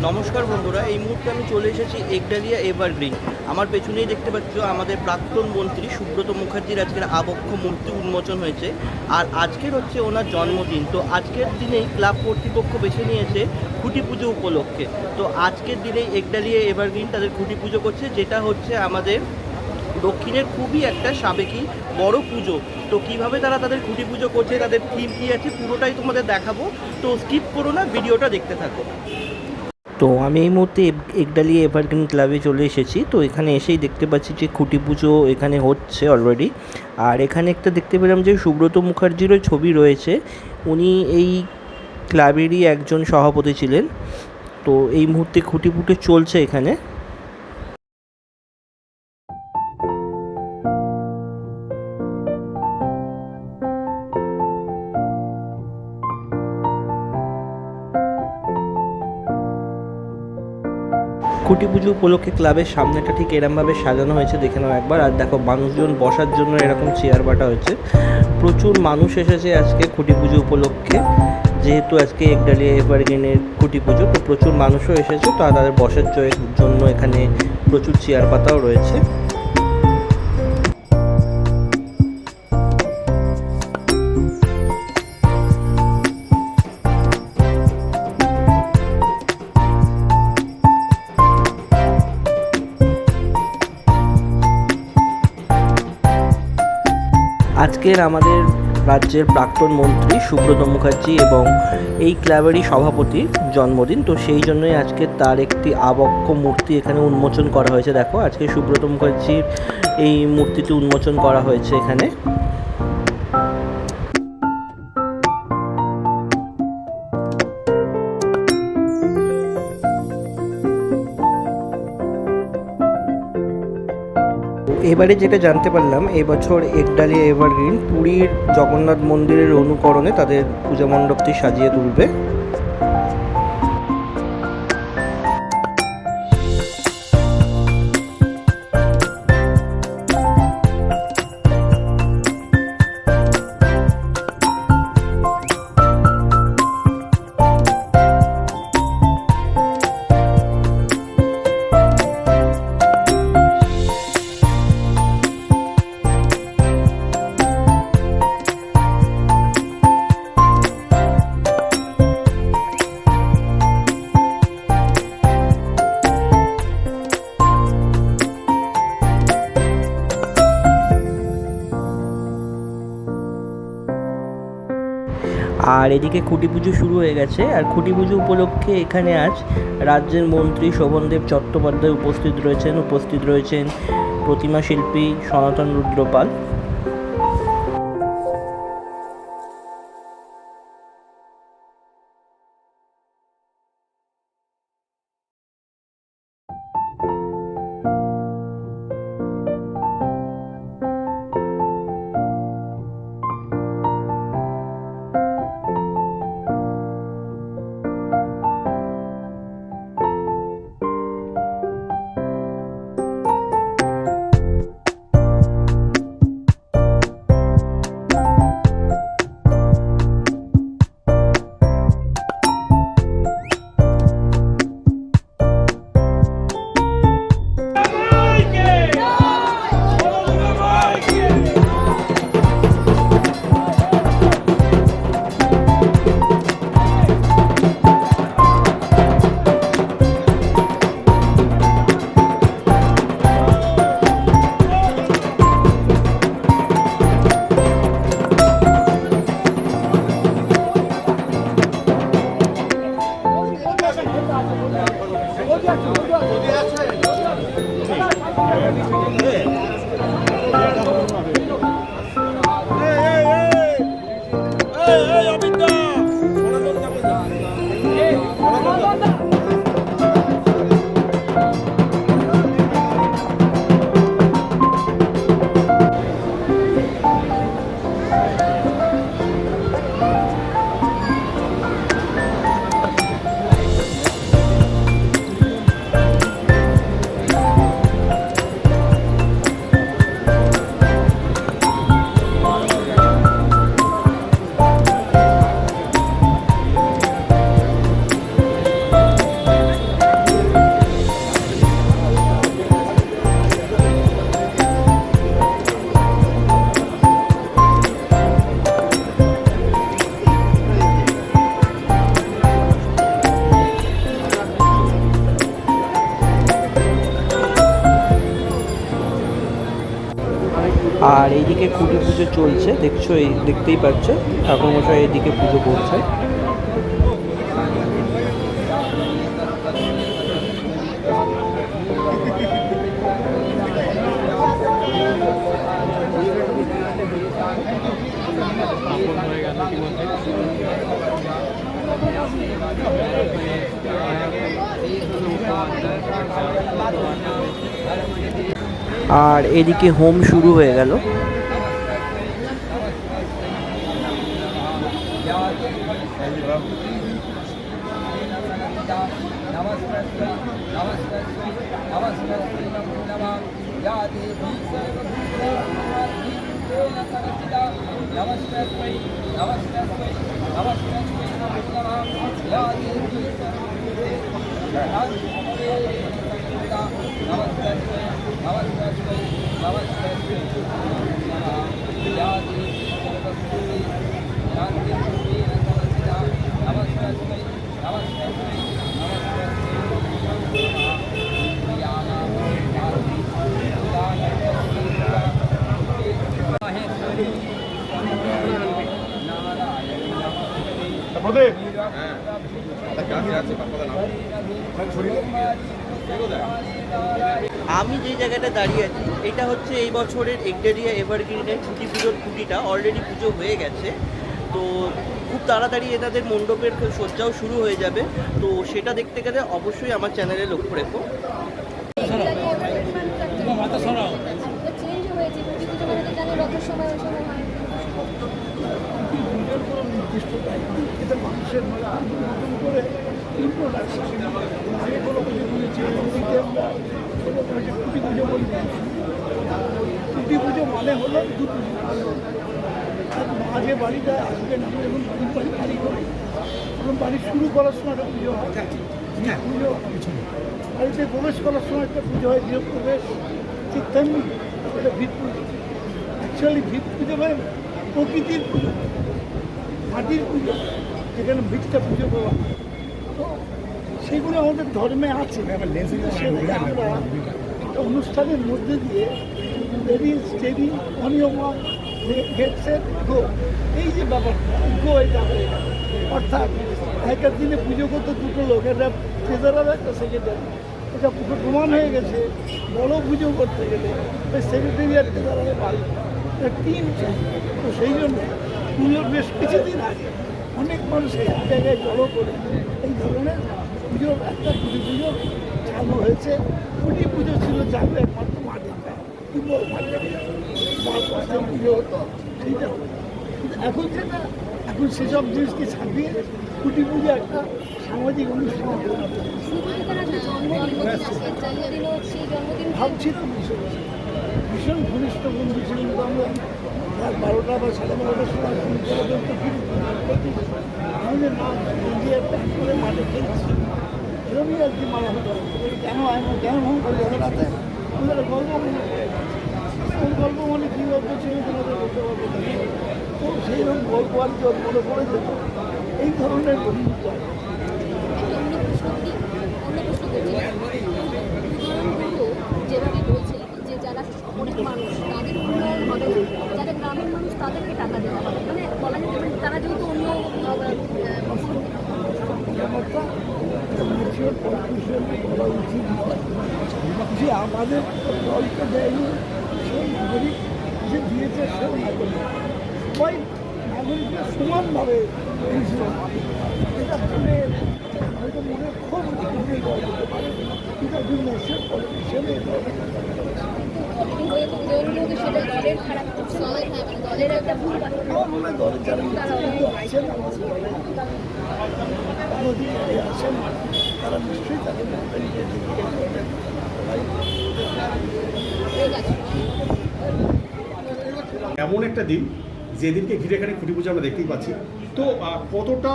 নমস্কার বন্ধুরা, এই মুহূর্তে আমি চলে এসেছি একডালিয়া এভারগ্রিন। আমার পেছনেই দেখতে পাচ্ছ আমাদের প্রাক্তন মন্ত্রী সুব্রত মুখার্জির আজকের আবক্ষ মূর্তি উন্মোচন হয়েছে। আর আজকের হচ্ছে ওনার জন্মদিন। তো আজকের দিনেই ক্লাব কর্তৃপক্ষ বেছে নিয়েছে খুঁটি পুজো উপলক্ষে। তো আজকের দিনেই একডালিয়া এভারগ্রিন তাদের খুঁটি পুজো করছে, যেটা হচ্ছে আমাদের দক্ষিণের খুবই একটা সাবেকি বড় পুজো। তো কিভাবে তারা তাদের খুঁটি পুজো করছে, তাদের থিম কী আছে, পুরোটাই তোমাদের দেখাবো। তো স্কিপ করো না, ভিডিওটা দেখতে থাকো। তো আমি এই মুহূর্তে একডালিয়া এভারগ্রিন ক্লাবে চলে এসেছি। তো এখানে এসেই দেখতে পাচ্ছি যে খুঁটি পুজো এখানে হচ্ছে অলরেডি। আর এখানে একটা দেখতে পেলাম যে সুব্রত মুখার্জিরও ছবি রয়েছে। উনি এই ক্লাবেরই একজন সভাপতি ছিলেন। তো এই মুহূর্তে খুঁটি পুজো চলছে এখানে। খুঁটি পুজো উপলক্ষে ক্লাবের সামনেটা ঠিক এরমভাবে সাজানো হয়েছে, দেখে নাও একবার। আর দেখো মানুষজন বসার জন্য এরকম চেয়ার বাটা হয়েছে। প্রচুর মানুষ এসেছে আজকে খুঁটি পুজো উপলক্ষে, যেহেতু আজকে একডালিয়া এভারগ্রিনের খুঁটি পুজো। তো প্রচুর মানুষও এসেছে, তো তাদের বসার জন্য এখানে প্রচুর চেয়ার পাতাও রয়েছে। আজকের আমাদের রাজ্যের প্রাক্তন মন্ত্রী সুব্রত মুখার্জি এবং এই ক্লাবেরই সভাপতির জন্মদিন। তো সেই জন্যই আজকে তার একটি আবক্ষ মূর্তি এখানে উন্মোচন করা হয়েছে। দেখো আজকে সুব্রত মুখার্জির এই মূর্তিটি উন্মোচন করা হয়েছে এখানে। এবারে যেটা জানতে পারলাম, এবছর একডালিয়া এভারগ্রিন পুরীর জগন্নাথ মন্দিরের অনুকরণে তাদের পূজা মণ্ডপটি সাজিয়ে তুলবে। আর এদিকে খুঁটি পুজো শুরু হয়ে গেছে। আর খুঁটি পুজো উপলক্ষে এখানে আজ রাজ্যের মন্ত্রী শোভনদেব চট্টোপাধ্যায় উপস্থিত রয়েছেন প্রতিমা শিল্পী সনাতন রুদ্রপাল। আর এইদিকে খুঁটি পুজো চলছে, দেখছো, এই দেখতেই পাচ্ছ ঠাকুরমশাই এইদিকে পুজো করছে। আর এদিকে হোম শুরু হয়ে গেল। আমি যে জায়গাটা দাঁড়িয়ে আছি এটা হচ্ছে এই বছরের এগডালিয়া এভারগ্রিনের খুঁটি পুজোর খুঁটিটা অলরেডি পুজো হয়ে গেছে। তো খুব তাড়াতাড়ি এনাদের মণ্ডপের সজ্জাও শুরু হয়ে যাবে। তো সেটা দেখতে গেলে অবশ্যই আমার চ্যানেলে লক্ষ্য রেখো। খুঁটি পুজো মানে হলো মাঝে বাড়িটা আসবেন, আমরা যখন বাড়ি করি তখন বাড়ি শুরু করার সময় একটা পুজো হয়। পুজো বাড়িতে প্রবেশ করার সময় একটা পুজো হয়, গৃহ প্রবেশ। ঠিক তেমনি এটা ভিত পুজো। অ্যাকচুয়ালি ভিত পুজো মানে প্রকৃতির পুজো, মাটির পুজো, যেখানে ভিতটা পুজো করা। তো সেগুলো আমাদের ধর্মে আছে। সেগুলো আমরা একটা অনুষ্ঠানের মধ্যে দিয়ে স্টেডি অনিয়মন গেটসের গো, এই যে ব্যাপারটা গো, এটা হয়ে গেল। অর্থাৎ একের দিনে পুজো করতে দুটো লোক, একটা ট্রেজারার একটা সেক্রেটারি। এটা প্রমাণ হয়ে গেছে বড় পুজো করতে গেলে ওই সেক্রেটারি আর ট্রেজারারে পারে টিম চাই। তো সেই জন্য পুজোর বেশ কিছুদিন আগে অনেক মানুষ এক জায়গায় জড়ো করে এই ধরনের পুজোর একটা খুঁটি পুজো চালু হয়েছে। খুঁটি পুজো ছিল চালু একমাত্র মাটির গায়ে, কিংবা মাটির পুজো হতো সেইটা হতো। কিন্তু এখন সেটা, এখন সেসব জিনিসকে ছাপিয়ে খুঁটি পুজো একটা সামাজিক অনুষ্ঠান ভাবছিলাম। ভীষণ ঘনিষ্ঠ বন্ধু ছিলেন। আমরা রাত 12টা বা 12:30টার সময় আমাদের মা ইন্ডিয়ার প্যাক করে মাঠে খেয়েছি। এরকমই আর কি মারা হতো। কেন কেন ফোন করে রাতে ওদের গল্প মনে কোন গল্প মানে কী গল্প ছিল তোমাদের বলতে পারবো না। তো সেই রকম গল্প আর কি মনে পড়ে যেত। এই ধরনের বন্ধুত্ব যেভাবে বলছে যে যারা শহরের মানুষ তাদের উন্নয়ন হবে না, যারা গ্রামের মানুষ তাদেরকে টাকা দেওয়া হবে, মানে বলা যেতে পারে তারা যেহেতু অন্য বলা উচিত যে আমাদের দলকে দেয়নি, সেই নাগরিক যে দিয়েছে সে নাগরিক, সবাই নাগরিকরা সমানভাবে দিয়েছিল। এটা মনে হয়তো মনে খুব হতে পারে, কিন্তু একজন দেশের পলিটিশিয়ানে দলের একটা ভুল দলের যারা আছেন আছেন তারা নিশ্চয়ই তাদের এমন একটা দিন যেদিনকে ঘিরে এখানে খুঁটি পুজো আমরা দেখতেই পাচ্ছি। তো কতটা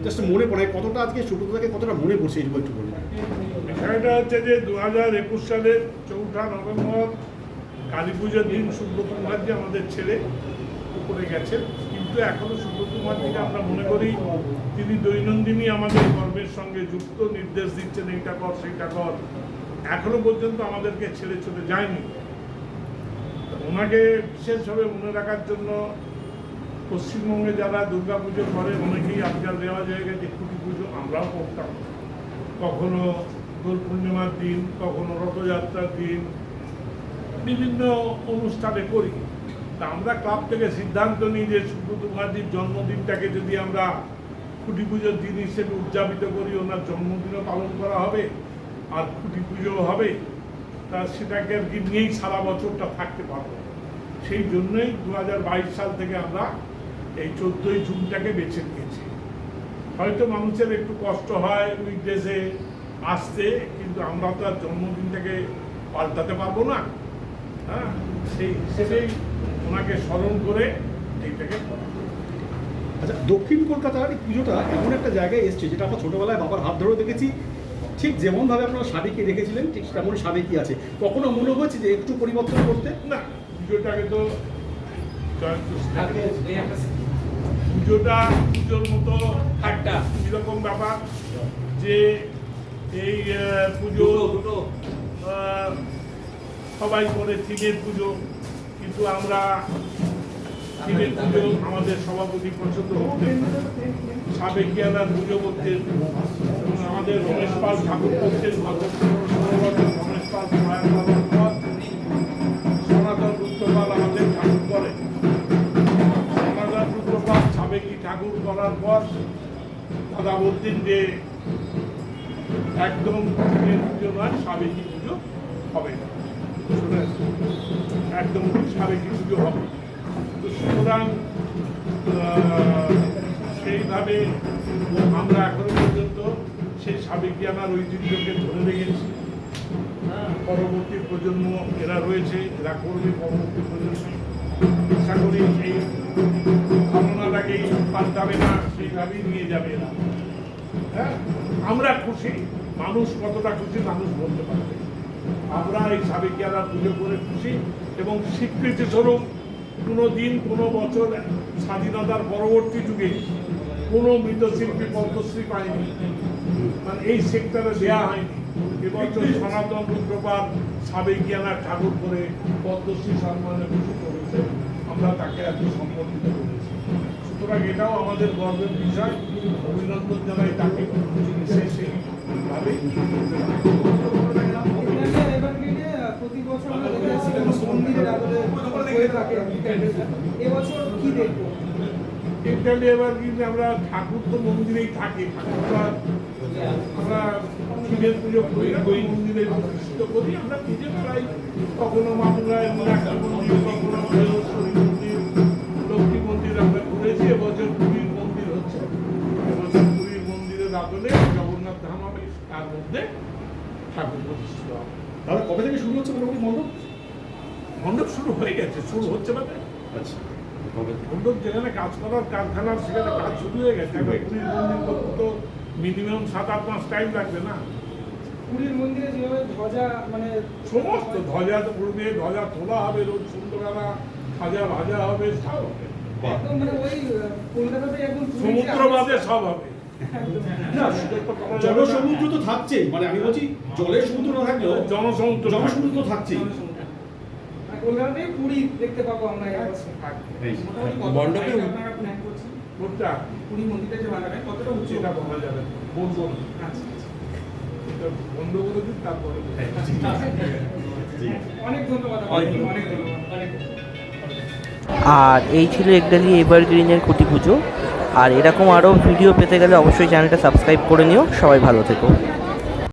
জাস্ট মনে পড়ে, কতটা আজকে সুব্রতদাকে কতটা মনে পড়ছে এই একটু বলুন। বিষয়টা হচ্ছে যে 2021 সালের 4 নভেম্বর কালী পুজোর দিন সুব্রত মুখার্জি আমাদের ছেড়ে উপরে গেছেন। কিন্তু এখনও সুব্রত মুখার্জিকে আমরা মনে করি তিনি দৈনন্দিনই আমাদের কর্মের সঙ্গে যুক্ত, নির্দেশ দিচ্ছেন এইটা কর সেইটা কর, এখনো পর্যন্ত আমাদেরকে ছেড়ে চলে যায়নি। ওনাকে বিশেষভাবে মনে রাখার জন্য পশ্চিমবঙ্গে যারা দুর্গাপুজো করে অনেকেই আজকাল দেওয়া হয়ে গেছে খুঁটি পুজো, আমরাও করতাম। কখনো দোল পূর্ণিমার দিন, কখনো রথযাত্রার দিন, বিভিন্ন অনুষ্ঠানে করি। তা আমরা ক্লাব থেকে সিদ্ধান্ত নিই যে সুব্রত মুখার্জির জন্মদিনটাকে যদি আমরা খুঁটি পুজোর দিন হিসেবে উদযাপিত করি, ওনার জন্মদিনও পালন করা হবে আর খুঁটি পুজোও হবে, তা সেটাকে আর কি নিয়েই সারা বছরটা থাকতে পারবো। সেই জন্যই 2022 সাল থেকে আমরা এই 14ই জুনটাকে বেছে নিয়েছি। হয়তো মানুষের একটু কষ্ট হয় উইকডেজে আসতে, কিন্তু আমরা তো আর জন্মদিনটাকে পাল্টাতে পারবো না। হ্যাঁ, সেই হিসেবেই ওনাকে স্মরণ করে এইটাকে করা। আচ্ছা, দক্ষিণ কলকাতার এই পুজোটা এমন একটা জায়গায় এসছে যেটা আমরা ছোটোবেলায় বাবার হাত ধরেও দেখেছি, ঠিক যেমনভাবে আপনারা সাবেকি রেখেছিলেন ঠিক তেমন সাবেকি আছে। কখনো মনে হয়েছে যে একটু পরিবর্তন করতে? না, পুজোটাকে তো পুজোটা পুজোর মতো একটা এরকম ব্যাপার যে এই পুজো সবাই করে থিমের পুজো, কিন্তু আমরা থিমের পুজো আমাদের সভাপতি পছন্দ করতেন, সাবেকিয়ানার পুজো করতেন এবং আমাদের রমেশ পাল ঠাকুর করতেন। রমেশ পাল প্রয়াণ হওয়ার পর সনাতন রুদ্রপাল আমাদের ঠাকুর করেন। সনাতন রুদ্রপাল সাবেকি ঠাকুর করার পর দাদা বলতেন যে একদম পুজো নয়, সাবেকি পুজো হবে না, একদম সাবেকি পুজো হবে। তো সুতরাং সেইভাবে আমরা এখনো পর্যন্ত সেই সাবেকিয়ানার ঐতিহ্যকে ধরে রেখেছি। পরবর্তী প্রজন্ম এরা রয়েছে, এরা করবে পরবর্তী প্রজন্মে। আশা করি এই ধারণাটাকেই পাল্টাবে না, সেইভাবেই নিয়ে যাবে এরা। হ্যাঁ, আমরা খুশি, মানুষ কতটা খুশি মানুষ বলতে পারবে। আমরা এই সাবেকিয়ানা পুজো করে খুশি এবং স্বীকৃতি স্বরূপ কোনো দিন কোনো বছর স্বাধীনতার পরবর্তী যুগে কোনো মৃৎশিল্পী পদ্মশ্রী পায়নি, মানে এই সেক্টরে দেওয়া হয়নি। এবছর সনাতন রুদ্রপাল সাবেকিয়ানা ঠাকুর করে পদ্মশ্রী সম্মানে ভূষিত হয়েছে, আমরা তাকে আজকে সম্মানিত করেছি। সুতরাং এটাও আমাদের গর্বের বিষয়, অভিনন্দন জানাই তাকে। সেইভাবেই প্রতি বছর আমরা দেখে আসছি মন্দিরের আদলে হয়ে থাকে, এবছর কি দেখবো? ইন্টারলি এবার কিন্তু আমরা ঠাকুর তো মন্দিরেই থাকি, ঠাকুরটা আমরা শিবের পুজো করি, ওই মন্দিরে প্রতিষ্ঠিত করি। আমরা পুজো করাই, কখনো মামুরায় মীনাক্ষী মন্দির, কখনো মন্দির, লক্ষ্মী মন্দির আমরা করেছি। এবছর পুরীর মন্দির হচ্ছে, এবছর পুরীর মন্দিরের আদলে জগন্নাথ ধাম হবে, তার মধ্যে ঠাকুর প্রতিষ্ঠিত হবে। তাহলে কবে থেকে শুরু হচ্ছে মোটামুটি মণ্ডপ? মণ্ডপ শুরু হয়ে গেছে, শুরু হচ্ছে মানে আচ্ছা, মণ্ডপ যেখানে কাজ করার কারখানার সেখানে কাজ শুরু হয়ে গেছে। এখন পুরীর মন্দির করতে তো মিনিমাম 7-8 মাস টাইম লাগবে না? পুরীর মন্দিরে যেভাবে ধ্বজা মানে সমস্ত ধ্বজা উড়বে, ধ্বজা তোলা হবে, রোজ সন্ধ্যাবেলা খাজা ভাজা হবে, সব হবে, একদম মানে ওই কলকাতাতে একদম সমুদ্র বাদে সব হবে। না জলসমুদ্র তো থাকছেই, মানে আমি বলছি জলের সমুদ্র না থাকলেও জনসমুদ্র জলসমুদ্র তো থাকছেই। কলকাতাতেই পুরী দেখতে পাবো আমরা এবছর। মণ্ডপে আপনারা প্ল্যান করছেন কোনটা পুরী মন্দিরটা যে বানাবেন কতটা উঁচু? সেটা বলা যাবে না, বলবো না। আচ্ছা আচ্ছা। এটা বন্ধ করে দিন, তারপরে অনেক ধন্যবাদ, অনেক অনেক ধন্যবাদ, অনেক। আর এই ছিল একডালি এভারগ্রিনের খুঁটি পুজো। আর এরকম আরও ভিডিও পেতে গেলে অবশ্যই চ্যানেলটা সাবস্ক্রাইব করে নিও। সবাই ভালো থেকো।